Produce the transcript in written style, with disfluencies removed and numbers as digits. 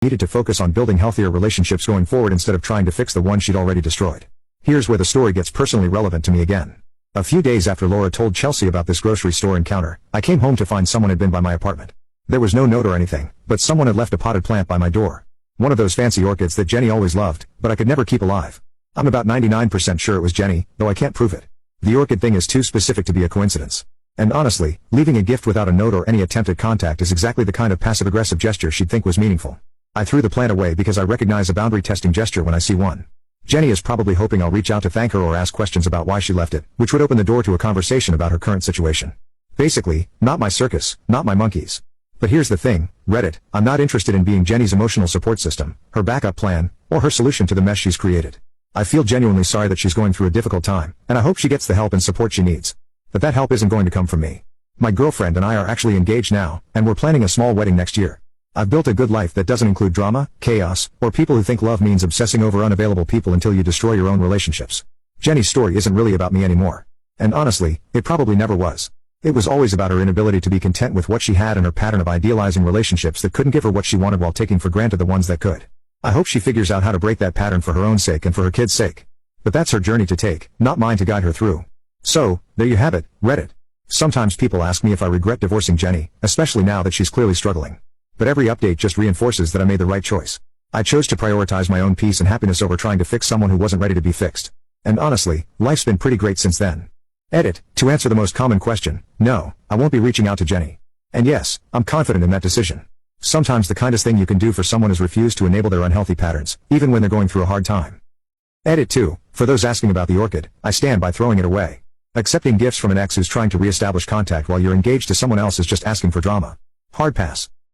needed to focus on building healthier relationships going forward instead of trying to fix the one she'd already destroyed. Here's where the story gets personally relevant to me again. A few days after Laura told Chelsea about this grocery store encounter, I came home to find someone had been by my apartment. There was no note or anything, but someone had left a potted plant by my door. One of those fancy orchids that Jenny always loved, but I could never keep alive. I'm about 99% sure it was Jenny, though I can't prove it. The orchid thing is too specific to be a coincidence. And honestly, leaving a gift without a note or any attempt at contact is exactly the kind of passive-aggressive gesture she'd think was meaningful. I threw the plant away because I recognize a boundary-testing gesture when I see one. Jenny is probably hoping I'll reach out to thank her or ask questions about why she left it, which would open the door to a conversation about her current situation. Basically, not my circus, not my monkeys. But here's the thing, Reddit, I'm not interested in being Jenny's emotional support system, her backup plan, or her solution to the mess she's created. I feel genuinely sorry that she's going through a difficult time, and I hope she gets the help and support she needs. But that help isn't going to come from me. My girlfriend and I are actually engaged now, and we're planning a small wedding next year. I've built a good life that doesn't include drama, chaos, or people who think love means obsessing over unavailable people until you destroy your own relationships. Jenny's story isn't really about me anymore. And honestly, it probably never was. It was always about her inability to be content with what she had and her pattern of idealizing relationships that couldn't give her what she wanted while taking for granted the ones that could. I hope she figures out how to break that pattern for her own sake and for her kids' sake. But that's her journey to take, not mine to guide her through. So, there you have it, Reddit. Sometimes people ask me if I regret divorcing Jenny, especially now that she's clearly struggling. But every update just reinforces that I made the right choice. I chose to prioritize my own peace and happiness over trying to fix someone who wasn't ready to be fixed. And honestly, life's been pretty great since then. Edit, to answer the most common question, no, I won't be reaching out to Jenny. And yes, I'm confident in that decision. Sometimes the kindest thing you can do for someone is refuse to enable their unhealthy patterns, even when they're going through a hard time. Edit 2, for those asking about the orchid, I stand by throwing it away. Accepting gifts from an ex who's trying to re-establish contact while you're engaged to someone else is just asking for drama. Hard pass.